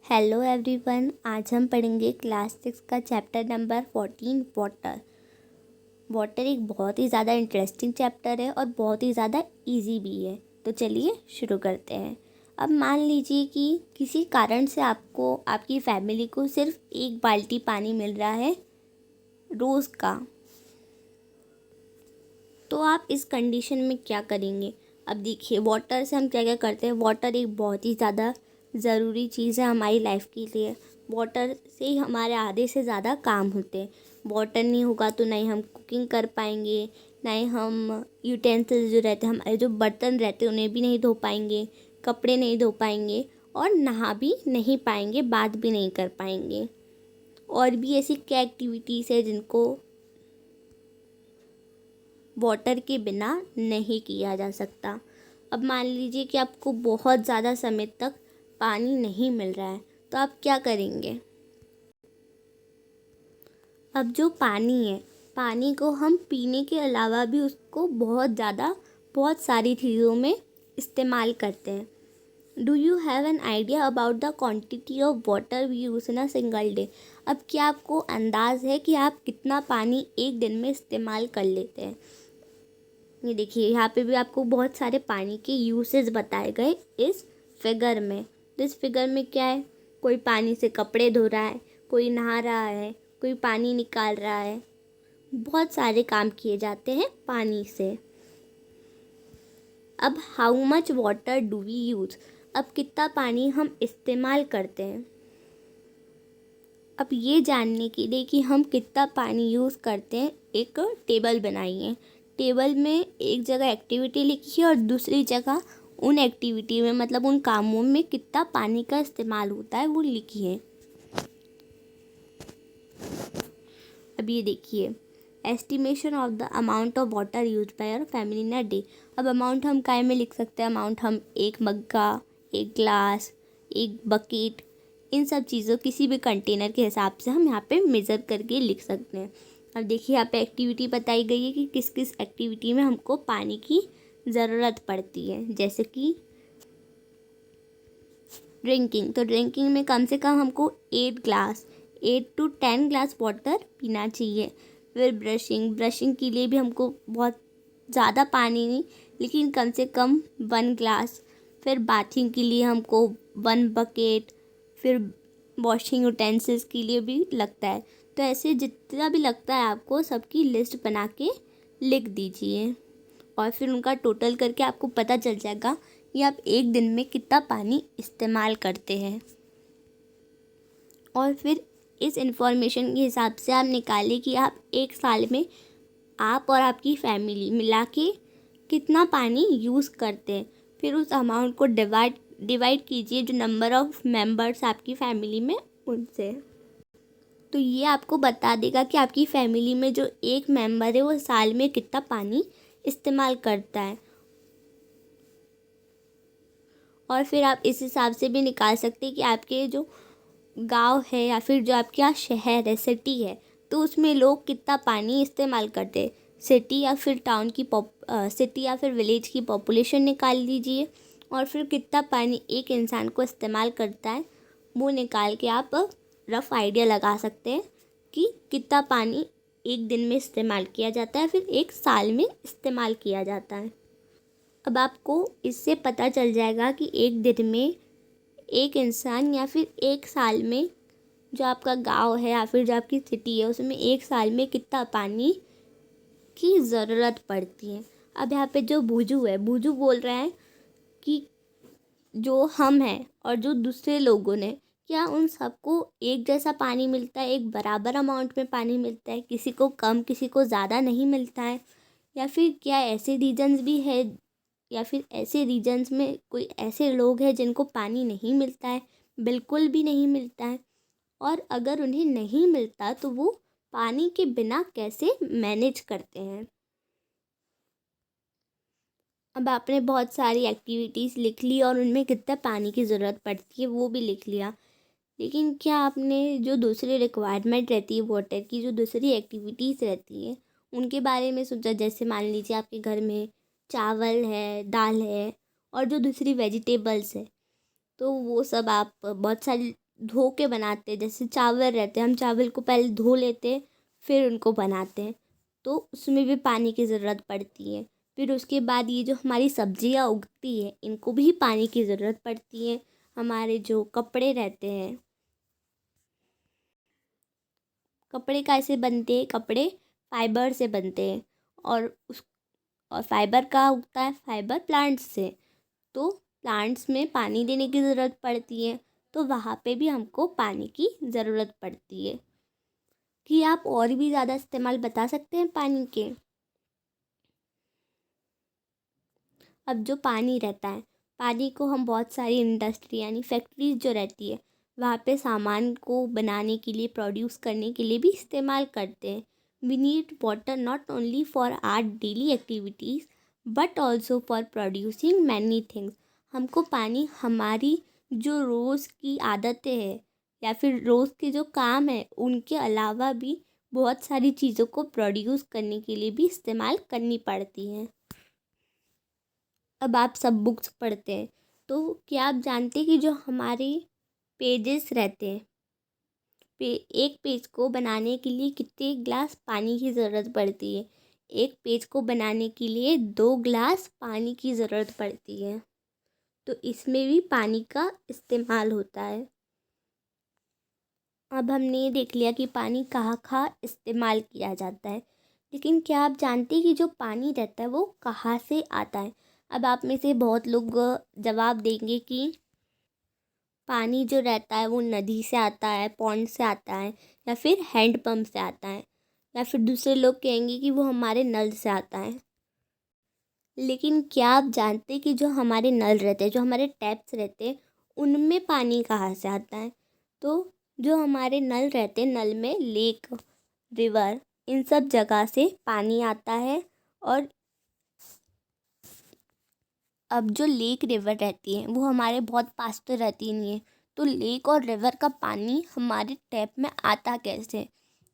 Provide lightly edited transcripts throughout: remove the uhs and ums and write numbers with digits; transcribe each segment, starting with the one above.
Hello everyone, आज हम पढ़ेंगे क्लास 6 का चैप्टर नंबर 14 वाटर। वाटर एक बहुत ही ज़्यादा इंटरेस्टिंग चैप्टर है और बहुत ही ज़्यादा इजी भी है। तो चलिए शुरू करते हैं। अब मान लीजिए कि किसी कारण से आपको आपकी फैमिली को सिर्फ एक बाल्टी पानी मिल रहा है रोज़ का, तो आप इस कंडीशन में क्या करेंगे। अब देखिए, वाटर से हम क्या क्या करते हैं। वाटर एक बहुत ही ज़्यादा ज़रूरी चीज़ है हमारी लाइफ के लिए। वाटर से ही हमारे आधे से ज़्यादा काम होते हैं। वाटर नहीं होगा तो नहीं हम कुकिंग कर पाएंगे, ना ही हम यूटेंसिल्स जो रहते हैं, हमारे जो बर्तन रहते हैं उन्हें भी नहीं धो पाएंगे, कपड़े नहीं धो पाएंगे और नहा भी नहीं पाएंगे, बात भी नहीं कर पाएंगे। और भी ऐसी क्या एक्टिविटीज़ है जिनको वाटर के बिना नहीं किया जा सकता। अब मान लीजिए कि आपको बहुत ज़्यादा समय तक पानी नहीं मिल रहा है, तो आप क्या करेंगे। अब जो पानी है, पानी को हम पीने के अलावा भी उसको बहुत सारी चीज़ों में इस्तेमाल करते हैं। Do you have an idea about the quantity of water we use in a single day. अब क्या आपको अंदाज़ है कि आप कितना पानी एक दिन में इस्तेमाल कर लेते हैं। ये देखिए, यहाँ पे भी आपको बहुत सारे पानी के यूसेज बताए गए इस फिगर में। तो इस फिगर में क्या है, कोई पानी से कपड़े धो रहा है, कोई नहा रहा है, कोई पानी निकाल रहा है। बहुत सारे काम किए जाते हैं पानी से। अब how much water do we use, अब कितना पानी हम इस्तेमाल करते हैं। अब ये जानने के लिए कि हम कितना पानी यूज़ करते हैं, एक टेबल बनाइए। टेबल में एक जगह एक्टिविटी लिखिए और दूसरी जगह उन एक्टिविटी में, मतलब उन कामों में कितना पानी का इस्तेमाल होता है वो लिखिए। अब ये देखिए, estimation of the amount of water use by your family in a day. अब अमाउंट हम काय में लिख सकते हैं। अमाउंट हम एक मग्गा, एक ग्लास, एक बकेट, इन सब चीज़ों, किसी भी कंटेनर के हिसाब से हम यहाँ पे मेज़र करके लिख सकते हैं। अब देखिए, यहाँ पे एक्टिविटी बताई गई है कि किस किस एक्टिविटी में हमको पानी की ज़रूरत पड़ती है। जैसे कि ड्रिंकिंग, तो ड्रिंकिंग में कम से कम हमको 8 to 10 ग्लास वाटर पीना चाहिए। फिर ब्रशिंग के लिए भी हमको बहुत ज़्यादा पानी नहीं, लेकिन कम से कम 1 ग्लास। फिर बाथिंग के लिए हमको 1 बकेट। फिर वॉशिंग यूटेंसिल्स के लिए भी लगता है। तो ऐसे जितना भी लगता है आपको सबकी लिस्ट बना के लिख दीजिए और फिर उनका टोटल करके आपको पता चल जाएगा कि आप एक दिन में कितना पानी इस्तेमाल करते हैं। और फिर इस इंफॉर्मेशन के हिसाब से आप निकालिए कि आप एक साल में आप और आपकी फैमिली मिला के कितना पानी यूज़ करते हैं। फिर उस अमाउंट को डिवाइड कीजिए जो नंबर ऑफ़ मेंबर्स आपकी फैमिली में उनसे। तो ये आपको बता देगा कि आपकी फैमिली में जो एक मेंबर है वो साल में कितना पानी इस्तेमाल करता है। और फिर आप इस हिसाब से भी निकाल सकते हैं कि आपके जो गांव है या फिर जो आपका शहर है, सिटी है, तो उसमें लोग कितना पानी इस्तेमाल करते हैं। सिटी या फिर टाउन की सिटी या फिर विलेज की पॉपुलेशन निकाल लीजिए और फिर कितना पानी एक इंसान को इस्तेमाल करता है वो निकाल के आप रफ़ आइडिया लगा सकते हैं कि कितना पानी एक दिन में इस्तेमाल किया जाता है, फिर एक साल में इस्तेमाल किया जाता है। अब आपको इससे पता चल जाएगा कि एक दिन में एक इंसान या फिर एक साल में जो आपका गांव है या फिर जो आपकी सिटी है उसमें एक साल में कितना पानी की ज़रूरत पड़ती है। अब यहाँ पे जो बूजू है, बूजू बोल रहा है कि जो हम हैं और जो दूसरे लोगों ने, क्या उन सबको एक जैसा पानी मिलता है, एक बराबर अमाउंट में पानी मिलता है, किसी को कम किसी को ज़्यादा नहीं मिलता है, या फिर क्या ऐसे रीजन्स भी है, या फिर ऐसे रीजन्स में कोई ऐसे लोग हैं जिनको पानी नहीं मिलता है, बिल्कुल भी नहीं मिलता है। और अगर उन्हें नहीं मिलता तो वो पानी के बिना कैसे मैनेज करते हैं। अब आपने बहुत सारी एक्टिविटीज़ लिख ली और उनमें कितना पानी की ज़रूरत पड़ती है वो भी लिख लिया, लेकिन क्या आपने जो दूसरी रिक्वायरमेंट रहती है वाटर की, जो दूसरी एक्टिविटीज़ रहती हैं उनके बारे में सोचा। जैसे मान लीजिए आपके घर में चावल है, दाल है और जो दूसरी वेजिटेबल्स है, तो वो सब आप बहुत सारी धो के बनाते हैं। जैसे चावल रहते हैं, हम चावल को पहले धो लेते हैं, फिर उनको बनाते हैं, तो उसमें भी पानी की ज़रूरत पड़ती है। फिर उसके बाद ये जो हमारी सब्जियां उगती है, इनको भी पानी की ज़रूरत पड़ती है। हमारे जो कपड़े रहते हैं, कपड़े कैसे बनते हैं? कपड़े फाइबर से बनते हैं, और फाइबर कहाँ उगता है? फाइबर प्लांट्स से। तो प्लांट्स में पानी देने की ज़रूरत पड़ती है, तो वहाँ पे भी हमको पानी की ज़रूरत पड़ती है। कि आप और भी ज़्यादा इस्तेमाल बता सकते हैं पानी के? अब जो पानी रहता है, पानी को हम बहुत सारी इंडस्ट्री यानी फैक्ट्रीज जो रहती है, वहाँ पे सामान को बनाने के लिए, प्रोड्यूस करने के लिए भी इस्तेमाल करते हैं। We need water not only for our daily activities but also for producing many things. हमको पानी हमारी जो रोज़ की आदतें हैं या फिर रोज़ के जो काम है, उनके अलावा भी बहुत सारी चीज़ों को प्रोड्यूस करने के लिए भी इस्तेमाल करनी पड़ती हैं। अब आप सब बुक्स पढ़ते हैं, तो क्या आप जानते हैं कि जो हमारे पेजेस रहते हैं, एक पेज को बनाने के लिए कितने ग्लास पानी की ज़रूरत पड़ती है? एक पेज को बनाने के लिए 2 ग्लास पानी की ज़रूरत पड़ती है। तो इसमें भी पानी का इस्तेमाल होता है। अब हमने ये देख लिया कि पानी कहाँ कहाँ इस्तेमाल किया जाता है, लेकिन क्या आप जानते हैं कि जो पानी रहता है वो कहाँ से आता है? अब आप में से बहुत लोग जवाब देंगे कि पानी जो रहता है वो नदी से आता है, पॉन्ड से आता है, या फिर हैंड पंप से आता है, या फिर दूसरे लोग कहेंगे कि वो हमारे नल से आता है। लेकिन क्या आप जानते हैं कि जो हमारे नल रहते हैं, जो हमारे टैप्स रहते हैं, उनमें पानी कहाँ से आता है? तो जो हमारे नल रहते हैं, नल में लेक, रिवर, इन सब जगह से पानी आता है। और अब जो लेक रिवर रहती है वो हमारे बहुत पास तो रहती नहीं है, तो लेक और रिवर का पानी हमारे टैप में आता कैसे?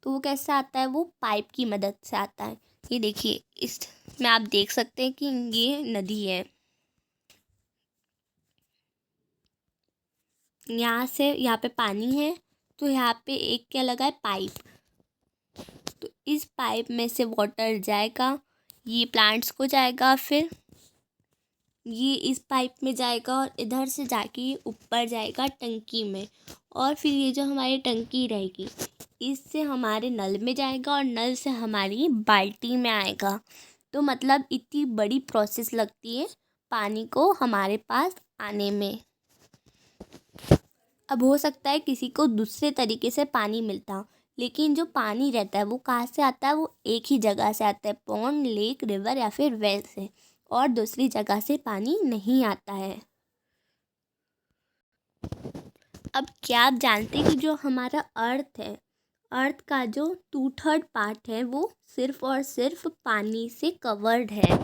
तो वो कैसे आता है? वो पाइप की मदद से आता है। ये देखिए, इसमें आप देख सकते हैं कि ये नदी है। यहाँ से यहाँ पे पानी है, तो यहाँ पे एक क्या लगा है? पाइप। तो इस पाइप में से वाटर जाएगा, ये प्लांट्स को जाएगा, फिर ये इस पाइप में जाएगा और इधर से जाके ये ऊपर जाएगा टंकी में, और फिर ये जो हमारी टंकी रहेगी, इससे हमारे नल में जाएगा और नल से हमारी बाल्टी में आएगा। तो मतलब इतनी बड़ी प्रोसेस लगती है पानी को हमारे पास आने में। अब हो सकता है किसी को दूसरे तरीके से पानी मिलता हो, लेकिन जो पानी रहता है वो कहाँ से आता है? वो एक ही जगह से आता है, पॉन्ड, लेक, रिवर या फिर वेल से, और दूसरी जगह से पानी नहीं आता है। अब क्या आप जानते हैं कि जो हमारा अर्थ है, अर्थ का जो 2/3 पार्ट है वो सिर्फ और सिर्फ पानी से कवर्ड है।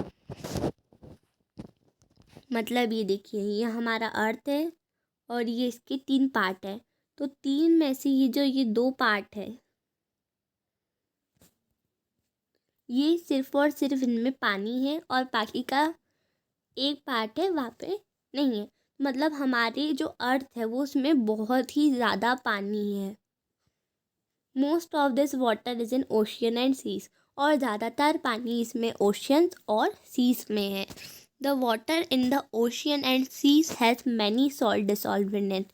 मतलब ये देखिए, ये हमारा अर्थ है और ये इसके 3 पार्ट है, तो 3 में से ये 2 पार्ट है, ये सिर्फ और सिर्फ इनमें पानी है, और बाकी का एक पार्ट है वहाँ पे नहीं है। मतलब हमारे जो अर्थ है वो उसमें बहुत ही ज़्यादा पानी है। Most of this water is in ocean and seas, और ज़्यादातर पानी इसमें ओशियंस और सीज में है। The water in the ocean and seas has many salt dissolve in it.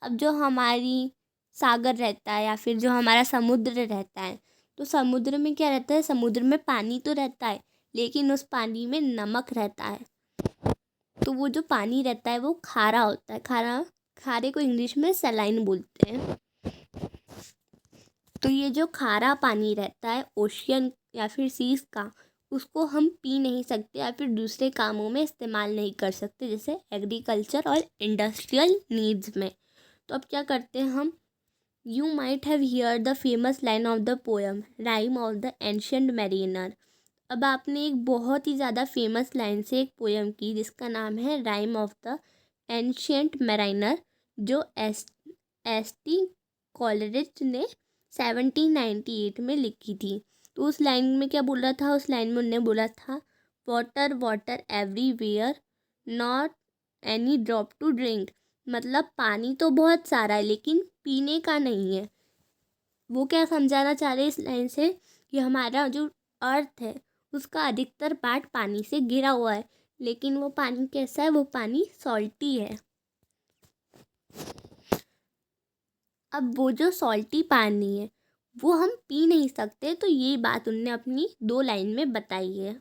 अब जो हमारी सागर रहता है या फिर जो हमारा समुद्र रहता है, तो समुद्र में क्या रहता है? समुद्र में पानी तो रहता है, लेकिन उस पानी में नमक रहता है। तो वो जो पानी रहता है वो खारा होता है। खारे को इंग्लिश में सलाइन बोलते हैं। तो ये जो खारा पानी रहता है ओशियन या फिर सीज का, उसको हम पी नहीं सकते या फिर दूसरे कामों में इस्तेमाल नहीं कर सकते, जैसे एग्रीकल्चर और इंडस्ट्रियल नीड्स में। तो अब क्या करते हैं हम? You might have here the famous line of the poem rhyme of the ancient mariner. अब आपने एक बहुत ही ज़्यादा फेमस लाइन से एक पोएम की जिसका नाम है rhyme of the ancient mariner, जो एस टी कॉलरिज ने 1798 में लिखी थी। तो उस लाइन में क्या बोला था? उस लाइन में उन्होंने बोला था, water water everywhere, not any drop to drink. मतलब पानी तो बहुत सारा है लेकिन पीने का नहीं है। वो क्या समझाना चाह रहे हैं इस लाइन से कि हमारा जो अर्थ है उसका अधिकतर पार्ट पानी से घिरा हुआ है, लेकिन वो पानी कैसा है, वो पानी सॉल्टी है। अब वो जो सॉल्टी पानी है वो हम पी नहीं सकते, तो ये बात उनने अपनी 2 लाइन में बताई है।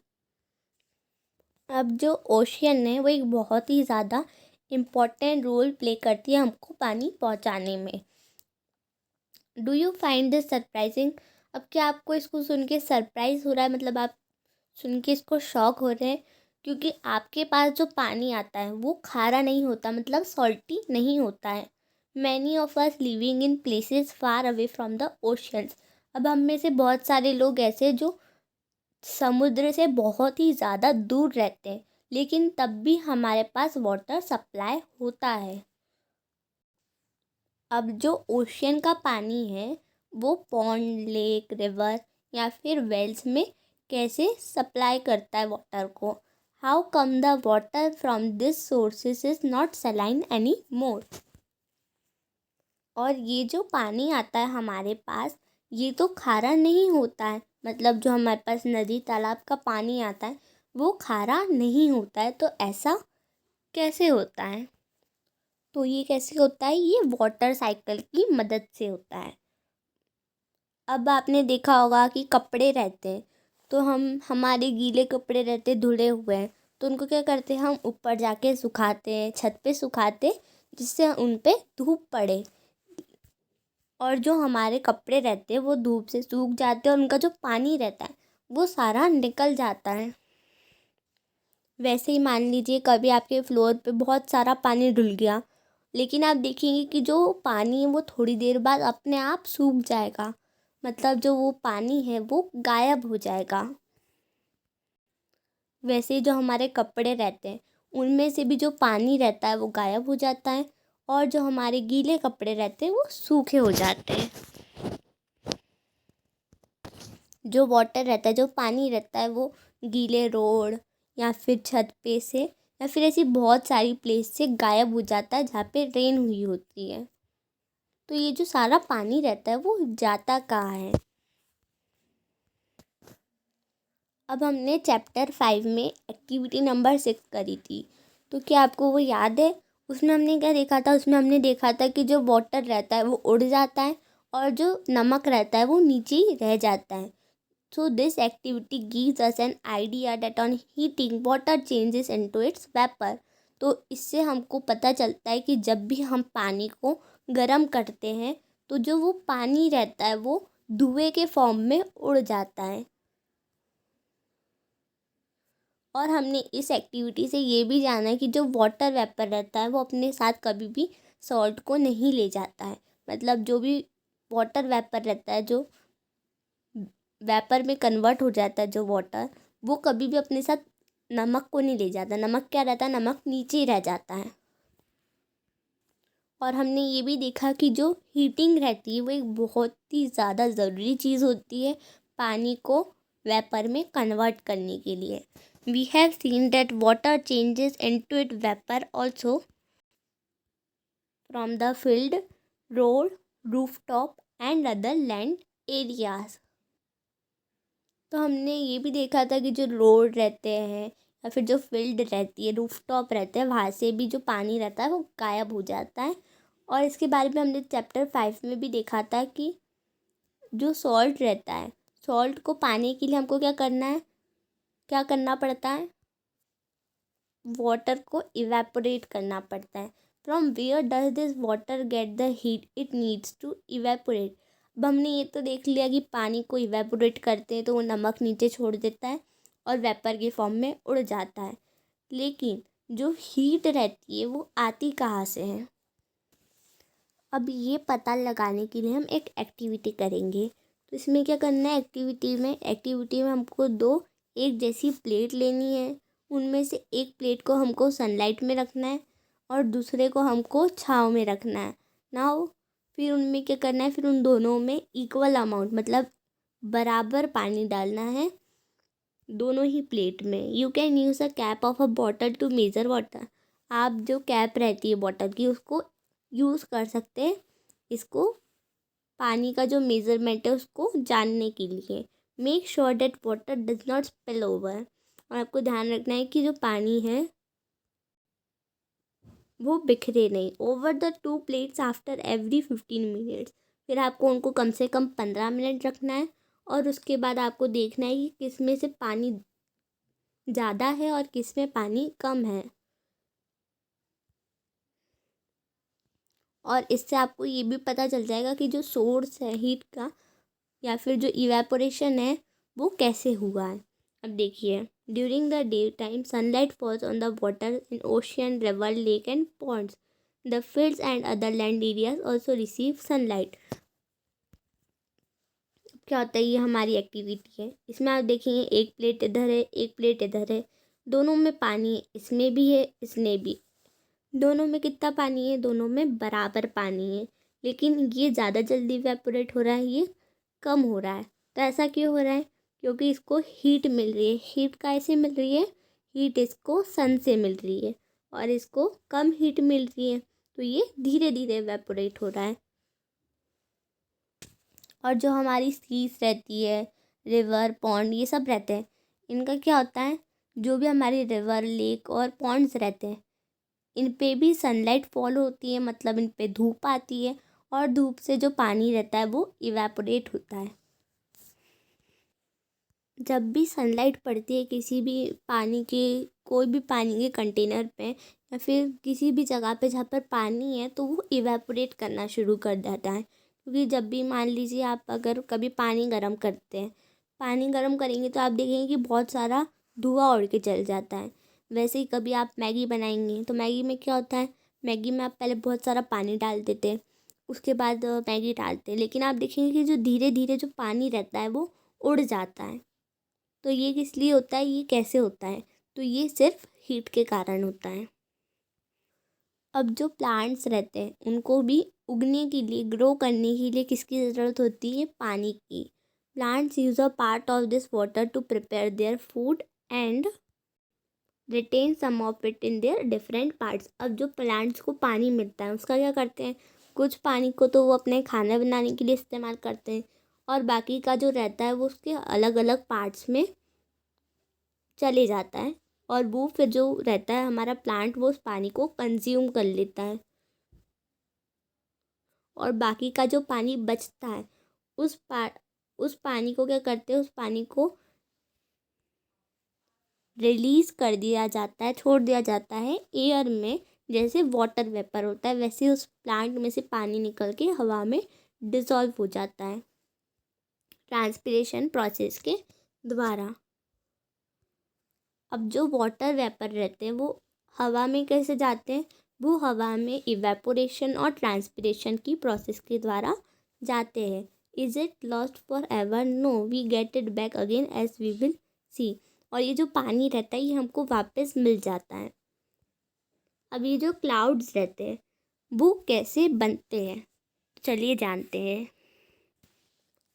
अब जो ओशियन है वो एक बहुत ही ज़्यादा इम्पॉर्टेंट रोल प्ले करती है हमको पानी पहुंचाने में। Do you find this surprising? अब क्या आपको इसको सुन के सरप्राइज हो रहा है, मतलब आप सुन के इसको शॉक हो रहे हैं? क्योंकि आपके पास जो पानी आता है वो खारा नहीं होता, मतलब सॉल्टी नहीं होता है। Many of us living in places far away from the oceans. अब हम में से बहुत सारे लोग ऐसे जो समुद्र से बहुत ही ज़्यादा दूर रहते हैं, लेकिन तब भी हमारे पास वाटर सप्लाई होता है। अब जो ओशियन का पानी है वो पॉन्ड, लेक, रिवर या फिर वेल्स में कैसे सप्लाई करता है वाटर को? How come the water from this sources is not saline any more? और ये जो पानी आता है हमारे पास, ये तो खारा नहीं होता है। मतलब जो हमारे पास नदी तालाब का पानी आता है वो खारा नहीं होता है, तो ऐसा कैसे होता है? तो ये कैसे होता है? ये वाटर साइकिल की मदद से होता है। अब आपने देखा होगा कि कपड़े रहते हैं, तो हम हमारे गीले कपड़े रहते धुले हुए हैं, तो उनको क्या करते हैं, हम ऊपर जाके सुखाते हैं, छत पे सुखाते हैं, जिससे उन पे धूप पड़े। और जो हमारे कपड़े रहते हैं वो धूप से सूख जाते हैं और उनका जो पानी रहता है वो सारा निकल जाता है। वैसे ही मान लीजिए कभी आपके फ्लोर पे बहुत सारा पानी धुल गया, लेकिन आप देखेंगे कि जो पानी है वो थोड़ी देर बाद अपने आप सूख जाएगा, मतलब जो वो पानी है वो गायब हो जाएगा। वैसे ही जो हमारे कपड़े रहते हैं उनमें से भी जो पानी रहता है वो गायब हो जाता है, और जो हमारे गीले कपड़े रहते हैं वो सूखे हो जाते हैं। जो वाटर रहता है, जो पानी रहता है, वो गीले रोड या फिर छत पे से या फिर ऐसी बहुत सारी प्लेस से गायब हो जाता है जहाँ पे रेन हुई होती है। तो ये जो सारा पानी रहता है वो जाता कहाँ है? अब हमने चैप्टर 5 में एक्टिविटी नंबर 6 करी थी, तो क्या आपको वो याद है? उसमें हमने क्या देखा था? उसमें हमने देखा था कि जो वाटर रहता है वो उड़ जाता है और जो नमक रहता है वो नीचे ही रह जाता है। So this activity gives us an idea that on heating water changes into its vapor। तो इससे हमको पता चलता है कि जब भी हम पानी को गर्म करते हैं तो जो वो पानी रहता है वो धुएं के फॉर्म में उड़ जाता है। और हमने इस एक्टिविटी से ये भी जाना है कि जो वाटर वेपर रहता है वो अपने साथ कभी भी सॉल्ट को नहीं ले जाता है। मतलब जो भी वाटर वेपर रहता है, जो वेपर में कन्वर्ट हो जाता है जो वाटर, वो कभी भी अपने साथ नमक को नहीं ले जाता। नमक क्या रहता है? नमक नीचे ही रह जाता है। और हमने ये भी देखा कि जो हीटिंग रहती है वो एक बहुत ही ज़्यादा ज़रूरी चीज़ होती है पानी को वेपर में कन्वर्ट करने के लिए। We have seen that water changes into it vapour also from the field, road, rooftop and other land areas. तो हमने ये भी देखा था कि जो रोड रहते हैं या फिर जो फील्ड रहती है, रूफटॉप रहते हैं, वहाँ से भी जो पानी रहता है वो गायब हो जाता है। और इसके बारे में हमने चैप्टर 5 में भी देखा था कि जो सॉल्ट रहता है, सॉल्ट को पाने के लिए हमको क्या करना है, क्या करना पड़ता है? वाटर को इवेपोरेट करना पड़ता है। From where does this water get the heat it needs to evaporate? अब हमने ये तो देख लिया कि पानी को इवेपोरेट करते हैं तो वो नमक नीचे छोड़ देता है और वेपर के फॉर्म में उड़ जाता है, लेकिन जो हीट रहती है वो आती कहाँ से है? अब ये पता लगाने के लिए हम एक एक्टिविटी करेंगे। तो इसमें क्या करना है? एक्टिविटी में हमको 2 एक जैसी प्लेट लेनी है। उनमें से एक प्लेट को हमको सनलाइट में रखना है और दूसरे को हमको छाँव में रखना है। नाउ फिर उनमें क्या करना है, फिर उन दोनों में इक्वल अमाउंट, मतलब बराबर पानी डालना है दोनों ही प्लेट में। You can use a cap of a bottle to measure water. आप जो कैप रहती है बॉटल की उसको यूज़ कर सकते हैं, इसको पानी का जो मेज़रमेंट है उसको जानने के लिए। Make sure that water does not spill over. और आपको ध्यान रखना है कि जो पानी है वो बिखरे नहीं। Over the 2 plates after every 15 minutes. फिर आपको उनको कम से कम 15 मिनट रखना है और उसके बाद आपको देखना है कि किस में से पानी ज़्यादा है और किस में पानी कम है। और इससे आपको ये भी पता चल जाएगा कि जो सोर्स है हीट का या फिर जो इवेपोरेशन है वो कैसे हुआ है। अब देखिए, during the day time sunlight falls on the water in ocean, river, lake and ponds. The fields and other land areas also receive sunlight. क्या होता है, ये हमारी एक्टिविटी है। इसमें आप देखेंगे एक प्लेट इधर है, एक प्लेट इधर है, दोनों में पानी है, इसमें भी है, इसमें भी। दोनों में कितना पानी है? दोनों में बराबर पानी है, लेकिन ये ज़्यादा जल्दी इवेपोरेट हो रहा है, ये कम हो रहा है। तो ऐसा क्यों हो रहा है? क्योंकि इसको हीट मिल रही है। हीट कैसे मिल रही है? हीट इसको सन से मिल रही है और इसको कम हीट मिल रही है, तो ये धीरे धीरे इवेपोरेट हो रहा है। और जो हमारी सीज रहती है, रिवर, पॉन्ड, ये सब रहते हैं, इनका क्या होता है, जो भी हमारी रिवर, लेक और पॉन्ड्स रहते हैं, इन पे भी सनलाइट फॉल होती है, मतलब इन पे धूप आती है और धूप से जो पानी रहता है वो इवेपोरेट होता है। जब भी सनलाइट पड़ती है किसी भी पानी के, कोई भी पानी के कंटेनर पे या फिर किसी भी जगह पे जहाँ पर पानी है, तो वो इवेपोरेट करना शुरू कर देता है। क्योंकि जब भी मान लीजिए आप अगर कभी पानी गर्म करते हैं, पानी गर्म करेंगे तो आप देखेंगे कि बहुत सारा धुआं उड़ के चल जाता है। वैसे ही कभी आप मैगी बनाएंगे तो मैगी में क्या होता है, मैगी में आप पहले बहुत सारा पानी डाल देते हैं, उसके बाद मैगी डालते हैं, लेकिन आप देखेंगे कि जो धीरे धीरे जो पानी रहता है वो उड़ जाता है। तो ये किस लिए होता है, ये कैसे होता है? तो ये सिर्फ हीट के कारण होता है। अब जो प्लांट्स रहते हैं उनको भी उगने के लिए, ग्रो करने के लिए किसकी ज़रूरत होती है? पानी की। Plants use a part of this water to prepare their food and retain some of it in their different parts. अब जो प्लांट्स को पानी मिलता है उसका क्या करते हैं, कुछ पानी को तो वो अपने खाना बनाने के लिए इस्तेमाल करते हैं और बाकी का जो रहता है वो उसके अलग अलग पार्ट्स में चले जाता है और वो फिर जो रहता है हमारा प्लांट, वो उस पानी को कंज्यूम कर लेता है और बाकी का जो पानी बचता है उस पानी को क्या करते हैं, उस पानी को रिलीज़ कर दिया जाता है, छोड़ दिया जाता है एयर में। जैसे वाटर वेपर होता है वैसे उस प्लांट में से पानी निकल के हवा में डिसॉल्व हो जाता है ट्रांसपिरेशन प्रोसेस के द्वारा। अब जो वाटर वेपर रहते हैं वो हवा में कैसे जाते हैं, वो हवा में इवेपोरेशन और ट्रांसपिरेशन की प्रोसेस के द्वारा जाते हैं। Is it lost forever? No, we get it back again as we will see. और ये जो पानी रहता है ये हमको वापस मिल जाता है। अब ये जो क्लाउड्स रहते हैं वो कैसे बनते हैं, चलिए जानते हैं।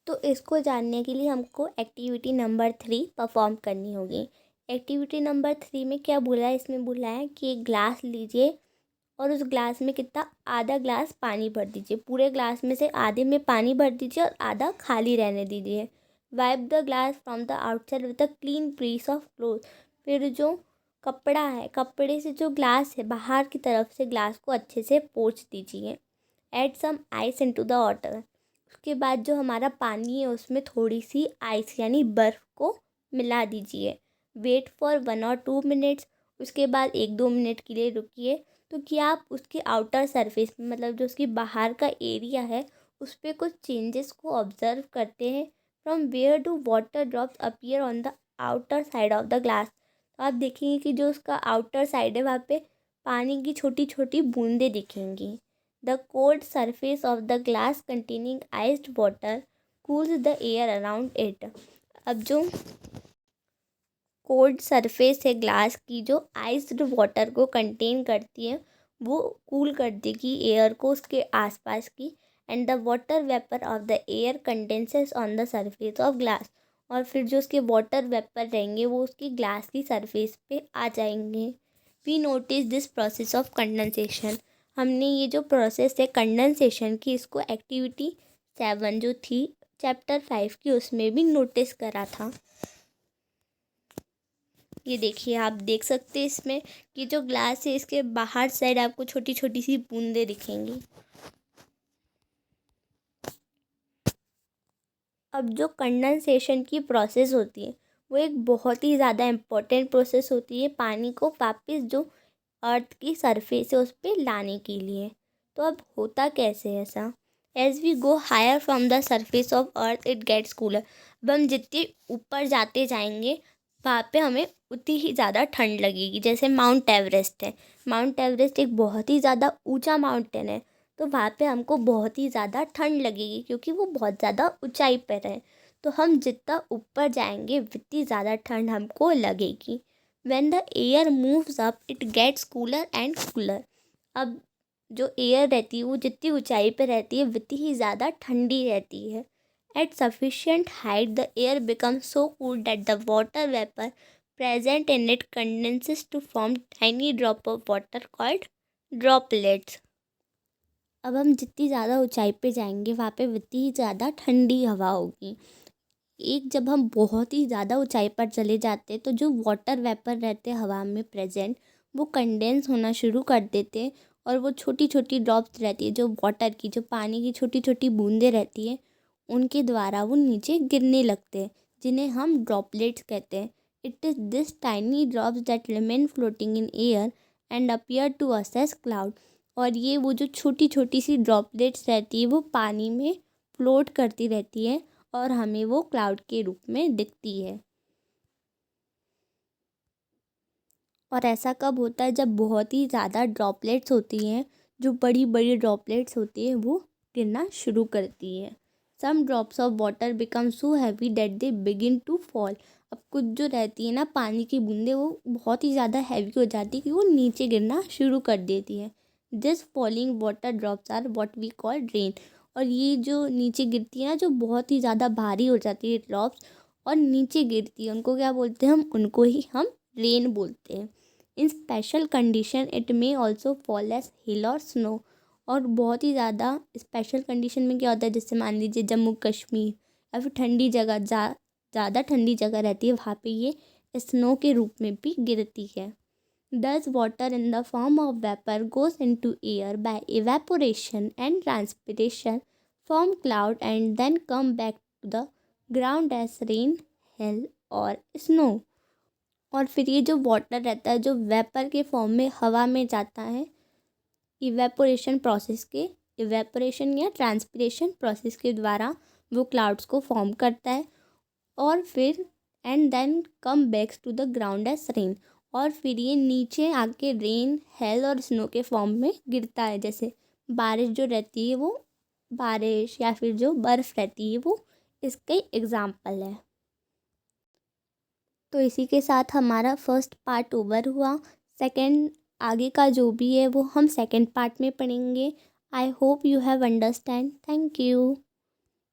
तो इसको जानने के लिए हमको एक्टिविटी नंबर 3 परफॉर्म करनी होगी। एक्टिविटी नंबर 3 में क्या बोला है, इसमें बोला है कि एक ग्लास लीजिए और उस ग्लास में कितना, आधा ग्लास पानी भर दीजिए। पूरे ग्लास में से आधे में पानी भर दीजिए और आधा खाली रहने दीजिए। Wipe the glass from the outside with a clean piece of cloth. फिर जो कपड़ा है, कपड़े से जो ग्लास है बाहर की तरफ से ग्लास को अच्छे से पोंछ दीजिए। Add some ice into the water. उसके बाद जो हमारा पानी है उसमें थोड़ी सी आइस यानी बर्फ़ को मिला दीजिए। वेट फॉर 1 और 2 मिनट्स। उसके बाद 1-2 मिनट के लिए रुकिए। तो क्या आप उसके आउटर सरफेस में, मतलब जो उसकी बाहर का एरिया है, उस पर कुछ चेंजेस को ऑब्जर्व करते हैं? From where do water drops appear on the outer side of the glass. तो आप देखेंगे कि जो उसका आउटर साइड है वहाँ पे पानी की छोटी छोटी बूंदें दिखेंगी। The cold surface of the glass containing iced water cools the air around it. अब जो कोल्ड सरफेस है ग्लास की, जो आइस्ड वाटर को कंटेन करती है, वो कूल कर देगी एयर को उसके आसपास की। And the water vapour of the air condenses on the surface of glass. और फिर जो उसके वाटर वेपर रहेंगे वो उसकी ग्लास की सरफेस पे आ जाएंगे। We notice this process of condensation. हमने ये जो प्रोसेस है कंडेंसेशन की, इसको एक्टिविटी 7 जो थी चैप्टर 5 की, उसमें भी नोटिस करा था। ये देखिए, आप देख सकते हैं इसमें कि जो ग्लास है इसके बाहर साइड आपको छोटी छोटी सी बूंदें दिखेंगी। अब जो कंडेंसेशन की प्रोसेस होती है वो एक बहुत ही ज़्यादा इम्पोर्टेंट प्रोसेस होती है पानी को वापस जो अर्थ की सरफेस है उस पर लाने के लिए। तो अब होता कैसे है ऐसा? As we go higher from the surface of earth it gets cooler. अब हम जितने ऊपर जाते जाएंगे वहाँ पे हमें उतनी ही ज़्यादा ठंड लगेगी। जैसे माउंट एवरेस्ट है, माउंट एवरेस्ट एक बहुत ही ज़्यादा ऊंचा माउंटेन है, तो वहाँ पे हमको बहुत ही ज़्यादा ठंड लगेगी क्योंकि वो बहुत ज़्यादा ऊंचाई पर है। तो हम जितना ऊपर जाएंगे उतनी ज़्यादा ठंड हमको लगेगी। When the air moves up it gets cooler and cooler। अब जो एयर रहती है वो जितनी ऊंचाई पे रहती है उतनी ही ज़्यादा ठंडी रहती है। At sufficient height the air becomes so cool that the water vapor present in it condenses to form tiny drop of water called droplets। अब हम जितनी ज़्यादा ऊंचाई पे जाएंगे वहाँ पे उतनी ही ज़्यादा ठंडी हवा होगी। एक जब हम बहुत ही ज़्यादा ऊंचाई पर चले जाते हैं तो जो वाटर वेपर रहते हैं हवा में प्रेजेंट वो कंडेंस होना शुरू कर देते हैं, और वो छोटी छोटी ड्रॉप्स रहती है जो वाटर की, जो पानी की छोटी छोटी बूंदें रहती हैं, उनके द्वारा वो नीचे गिरने लगते हैं, जिन्हें हम ड्रॉपलेट्स कहते हैं। It is this tiny drops that remain floating in air and appear to us as cloud. और ये वो जो छोटी छोटी सी ड्रॉपलेट्स रहती है वो पानी में फ्लोट करती रहती है और हमें वो क्लाउड के रूप में दिखती है। और ऐसा कब होता है? जब बहुत ही ज़्यादा ड्रॉपलेट्स होती हैं, जो बड़ी बड़ी ड्रॉपलेट्स होती है वो गिरना शुरू करती है। Some drops of water become so heavy that they begin to fall. अब कुछ जो रहती है ना पानी की बूंदें, वो बहुत ही ज़्यादा हैवी हो जाती है कि वो नीचे गिरना शुरू कर देती है। This falling water drops are what we call rain. और ये जो नीचे गिरती है ना, जो बहुत ही ज़्यादा भारी हो जाती है ड्रॉप्स और नीचे गिरती है, उनको क्या बोलते हैं हम? उनको ही हम रेन बोलते हैं। In special condition it may also fall as hail और स्नो। और बहुत ही ज़्यादा स्पेशल कंडीशन में क्या होता है, जैसे मान लीजिए जम्मू कश्मीर या फिर ठंडी जगह, ज़्यादा ठंडी जगह रहती है, वहाँ पे ये स्नो के रूप में भी गिरती है। Thus water in the form of vapor goes into air by evaporation and transpiration form cloud and then come back to the ground as rain, hail और snow। और फिर ये जो वाटर रहता है जो वेपर के फॉर्म में हवा में जाता है इवेपोरेशन प्रोसेस के, इवेपोरेशन या ट्रांसपिरेशन प्रोसेस के द्वारा वो क्लाउड्स को फॉर्म करता है, और फिर and then come backs to the ground as rain. और फिर ये नीचे आके रेन, हेल और स्नो के फॉर्म में गिरता है। जैसे बारिश जो रहती है वो, बारिश या फिर जो बर्फ़ रहती है वो इसके एग्जाम्पल है। तो इसी के साथ हमारा फर्स्ट पार्ट ओवर हुआ। सेकंड आगे का जो भी है वो हम सेकंड पार्ट में पढ़ेंगे। I hope you have understand. Thank you.